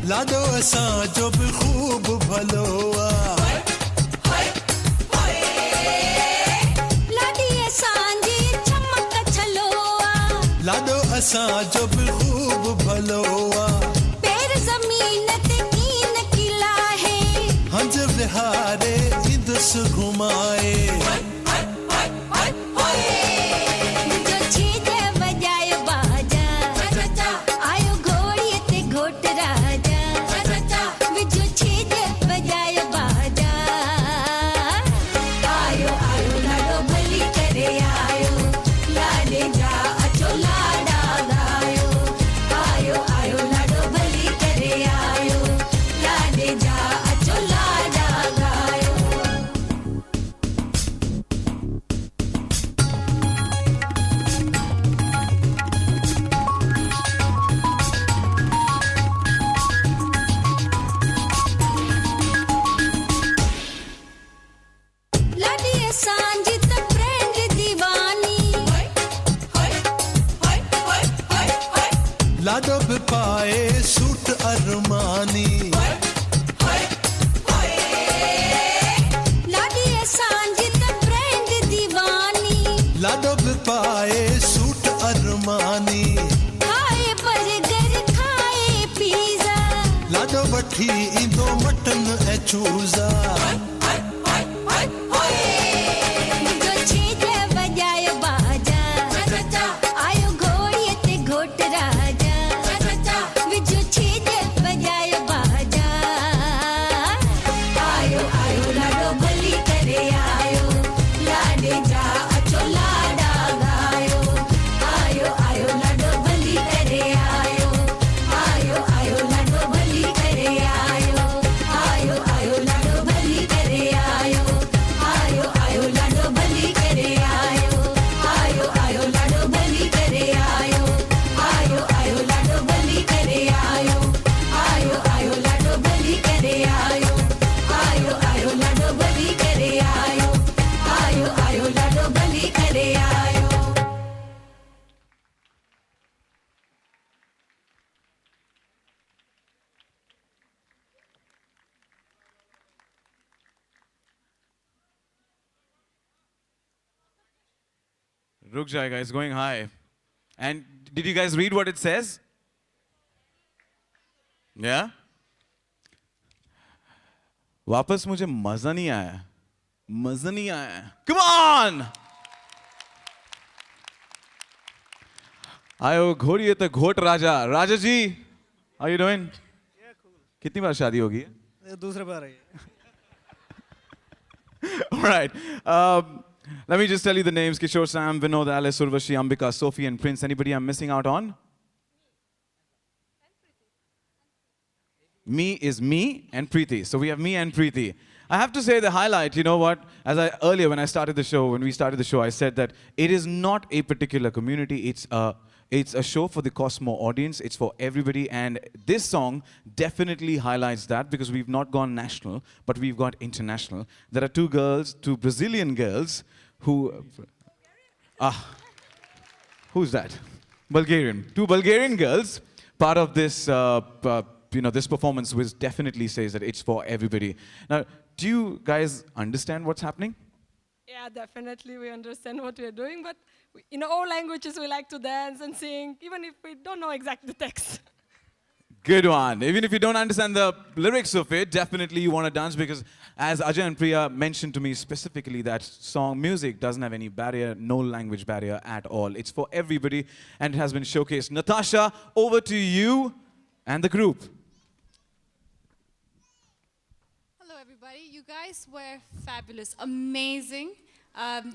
लाडो असां जो बि ख़ूब भलो आहे लाडी असांजी चमक छलो आहे लाडो असां जो बि ख़ूब भलो आहे पैर ज़मीन ते कीन किला है हंज विहारे ईंदुसि घुमाए जो छेज वॼायो बाजा आयो घोड़ीअ ते घोट राजा विझो छेज वॼायो बाजा आयो आयो लाडो भली करे आयो लाडे जा अचो लाडा गायो आयो आयो लाडो भली करे आयो लाडे जा अचो लाडा गायो लाडी असांजी त फ्रेंड दीवानी लाडो बि पाए सूट अरमानी लाडी असांजी त फ्रेंड दीवानी लाडो बि पाए सूट अरमानी खाए बर्गर खाए पिज़्ज़ा लाडो वठी ईंदो मटन ऐं चूज़ा जो छेज वॼायो बाजा आयो घोड़ीअ ते घोट राजा विझो छेज वॼायो बाजा आयो आयो लाडो भली करे आयो लाडे जा अचो लाडा गायो आयो आयो लाडो भली करे आयो आयो आयो लाडो भली करे आयो आयो आयो लाडो भली करे आयो आयो आयो लाडो भली करे आयो आयो आयो लाडो भली करे आयो आयो आयो लाडो भली करे आयो आयो आयो लाडो भली करे आयो आयो आयो लाडो भली करे आयो आयो आयो लाडो भली करे आयो रुक जाएगा, it's going high. And did you guys read what it says? Yeah? वापस मुझे मजा नहीं आया. मजा नहीं आया. Come on! आयो घोड़िए तो घोट राजा. राजा जी, how you doing? कितनी बार शादी होगी? दूसरे बार है All right. Let me just tell you the names: Kishore, Sam, Vinod, Alice, Urvashi, Ambika, Sophie, and Prince. Anybody I'm missing out on? Me is me and Preeti. So we have me and Preeti. I have to say the highlight, you know what? Earlier when we started the show, I said that it is not a particular community. It's a show for the Cosmo audience. It's for everybody. And this song definitely highlights that because we've not gone national, but we've got international. There are two Brazilian girls who... who's that? Bulgarian. Two Bulgarian girls, part of this, this performance, which definitely says that it's for everybody. Now, do you guys understand what's happening? Yeah, definitely we understand what we're doing, but in all languages we like to dance and sing, even if we don't know exactly the text. Good one. Even if you don't understand the lyrics of it, definitely you want to dance because as Ajay and Priya mentioned to me specifically, that song music doesn't have any barrier, no language barrier at all. It's for everybody and it has been showcased. Natasha, over to you and the group. Hello everybody, you guys were fabulous, amazing.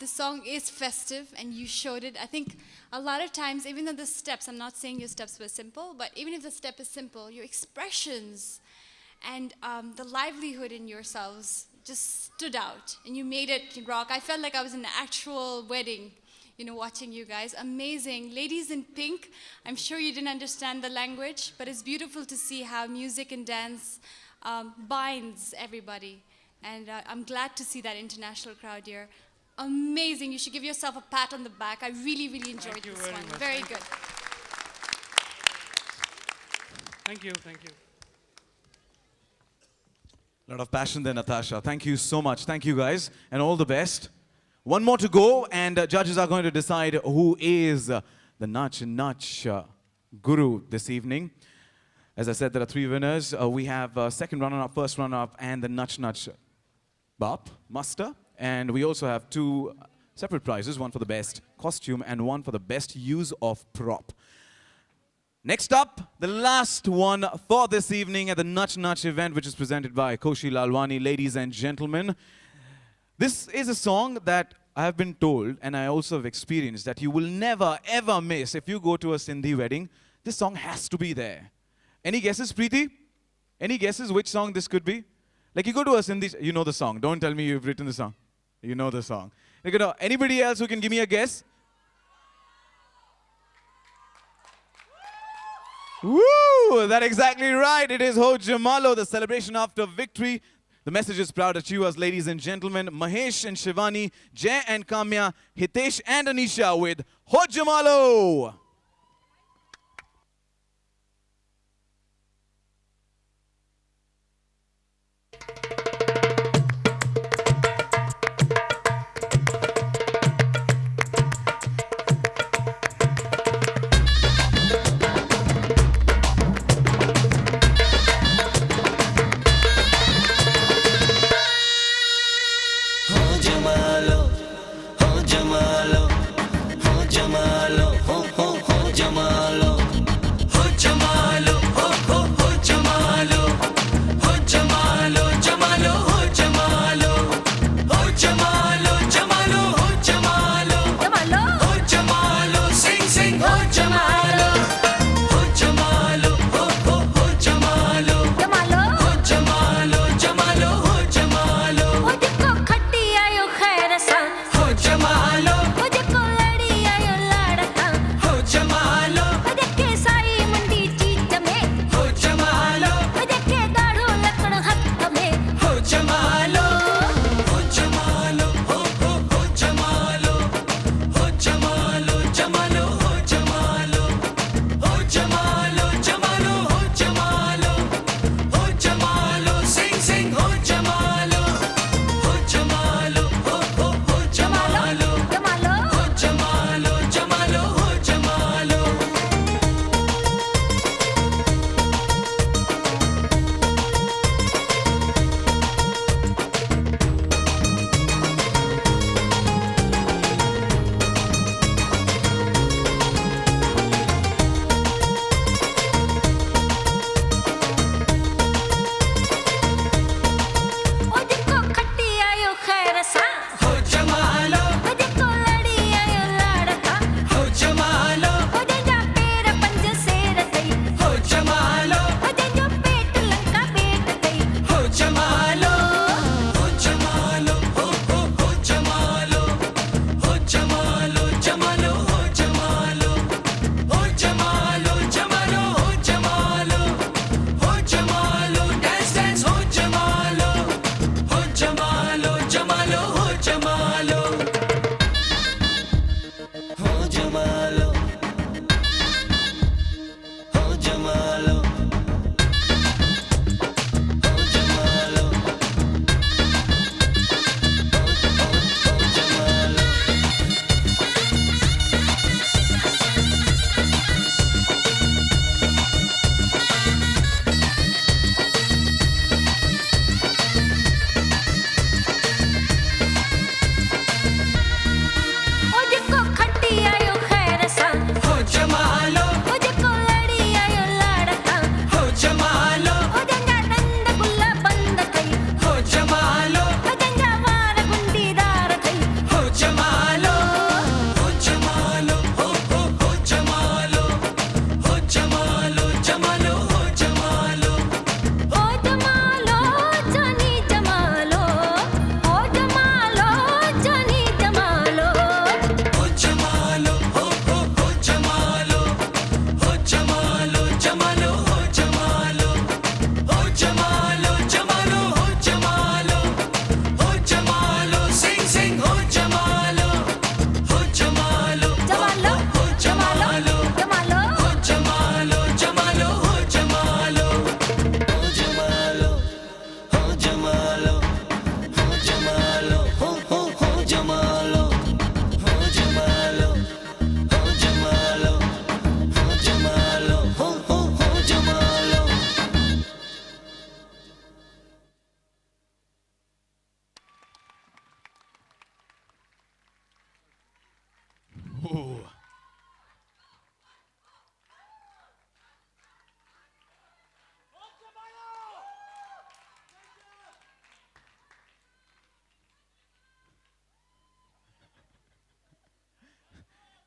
The song is festive and you showed it. I think a lot of times, even though the steps, I'm not saying your steps were simple, but even if the step is simple, your expressions and the livelihood in yourselves just stood out and you made it rock. I felt like I was in an actual wedding, watching you guys. Amazing. Ladies in pink, I'm sure you didn't understand the language, but it's beautiful to see how music and dance binds everybody. And I'm glad to see that international crowd here. Amazing. You should give yourself a pat on the back. I really, really enjoyed this one. Very good. Thank you, thank you. A lot of passion there, Natasha. Thank you so much. Thank you, guys, and all the best. One more to go, and judges are going to decide who is the Nach Guru this evening. As I said, there are 3 winners. We have second runner-up, first runner-up, and the Nach Bap Master. And we also have 2 separate prizes, one for the best costume and one for the best use of prop. Next up, the last one for this evening at the Nach event, which is presented by Koshi Lalwani. Ladies and gentlemen, this is a song that I have been told, and I also have experienced, that you will never ever miss if you go to a Sindhi wedding. This song has to be there. Any guesses, Preeti? Any guesses which song this could be? Like you go to a Sindhi, you know the song. Don't tell me you've written the song. You know the song. Like, anybody else who can give me a guess? Woo! That's exactly right. It is Ho Jamalo, the celebration after victory. The message is proud to you as ladies and gentlemen, Mahesh and Shivani, Jay and Kamya, Hitesh and Anisha with Ho Jamalo. Ho Jamalo, ho Jamalo, ho Jamalo, ho ho.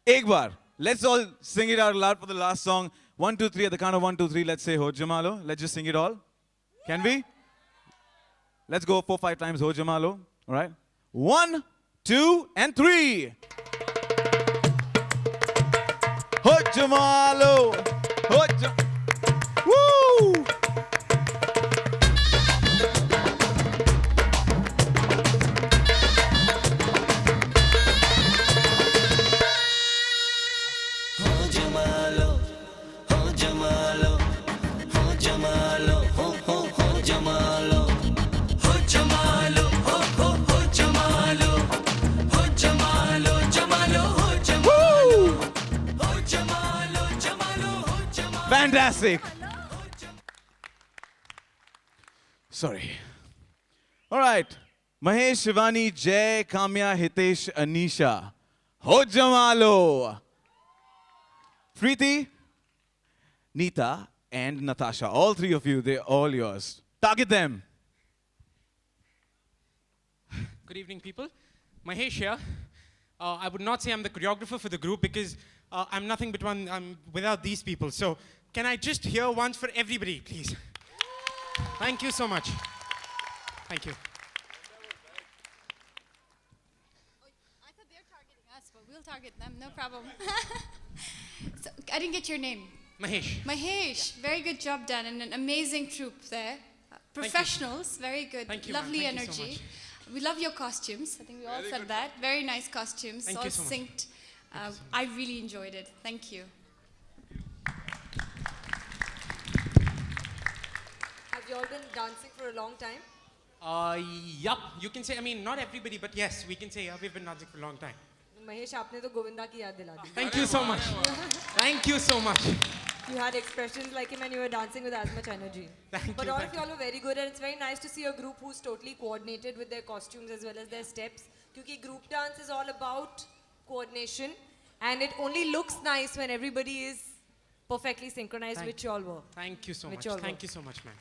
Ek bar. Let's all sing it out loud for the last song. 1, 2, 3. At the count of 1, 2, 3. Let's say Ho Jamalo. Let's just sing it all. Can we? Let's go 4, 5 times Ho Jamalo. All right. 1, 2, and 3. Ho Jamalo. Ho Jamalo. Woo! Fantastic. Sorry. All right. Mahesh, Shivani, Jay, Kamya, Hitesh, Anisha. Ho Jamalo. Preeti, Neeta, and Natasha. All three of you, they're all yours. Target them. Good evening, people. Mahesh here. I would not say I'm the choreographer for the group because I'm nothing but I'm without these people. So can I just hear once for everybody, please? Thank you so much. Thank you. I thought they're targeting us, but we'll target them, no problem. So, I didn't get your name. Mahesh. Mahesh, very good job done, and an amazing troupe there. Professionals, very good. Thank you, ma'am. Lovely Thank you so energy. much. We love your costumes. I think we all said that. Very nice costumes, Thank all you so much. synced. I really enjoyed it. Thank you. Have you all been dancing for a long time? Yup, you can say, I mean, not everybody, but yes, we can say we've been dancing for a long time. Mahesh, आपने तो गोविंदा की याद दिला दी. Thank you so much. Thank you so much. You had expressions like him and you were dancing with as much energy. Thank But you, all thank of you all were very good, and it's very nice to see a group who's totally coordinated with their costumes as well as their steps. Because group dance is all about coordination, and it only looks nice when everybody is perfectly synchronized, which you all were. Thank you so much. Which all Thank were. you so much, ma'am.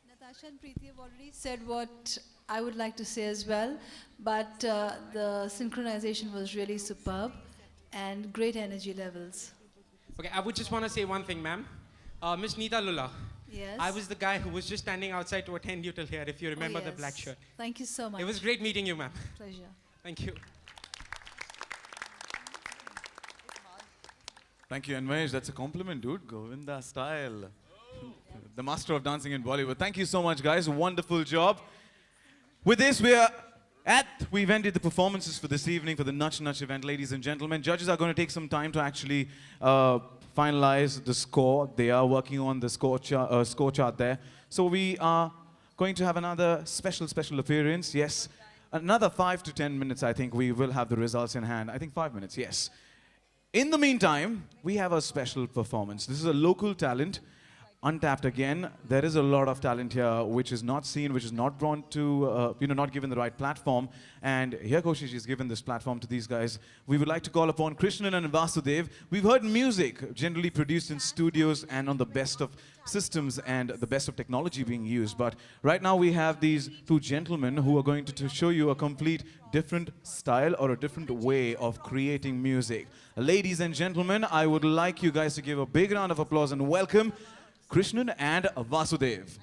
Natasha and Preeti have already said what I would like to say as well, but the synchronization was really superb and great energy levels. Okay, I would just want to say one thing, ma'am. Miss Neeta Lula. Yes. I was the guy who was just standing outside to attend you till here, if you remember the black yes. shirt. Thank you so much. It was great meeting you, ma'am. Pleasure. Thank you. Thank you, and Mahesh, that's a compliment, dude. Govinda style. The master of dancing in Bollywood. Thank you so much, guys. Wonderful job. With this, we've ended the performances for this evening for the Nach Nach event, ladies and gentlemen. Judges are going to take some time to actually finalize the score. They are working on the score chart there. So we are going to have another special appearance. Yes, another 5 to 10 minutes, I think we will have the results in hand. I think 5 minutes, yes. In the meantime, we have a special performance. This is a local talent. Untapped again. There is a lot of talent here which is not seen, which is not brought to, not given the right platform. And here Koshish is given this platform to these guys. We would like to call upon Krishnan and Vasudev. We've heard music generally produced in studios and on the best of systems and the best of technology being used. But right now we have these two gentlemen who are going to show you a complete different style or a different way of creating music. Ladies and gentlemen, I would like you guys to give a big round of applause and welcome Krishnan and Vasudev.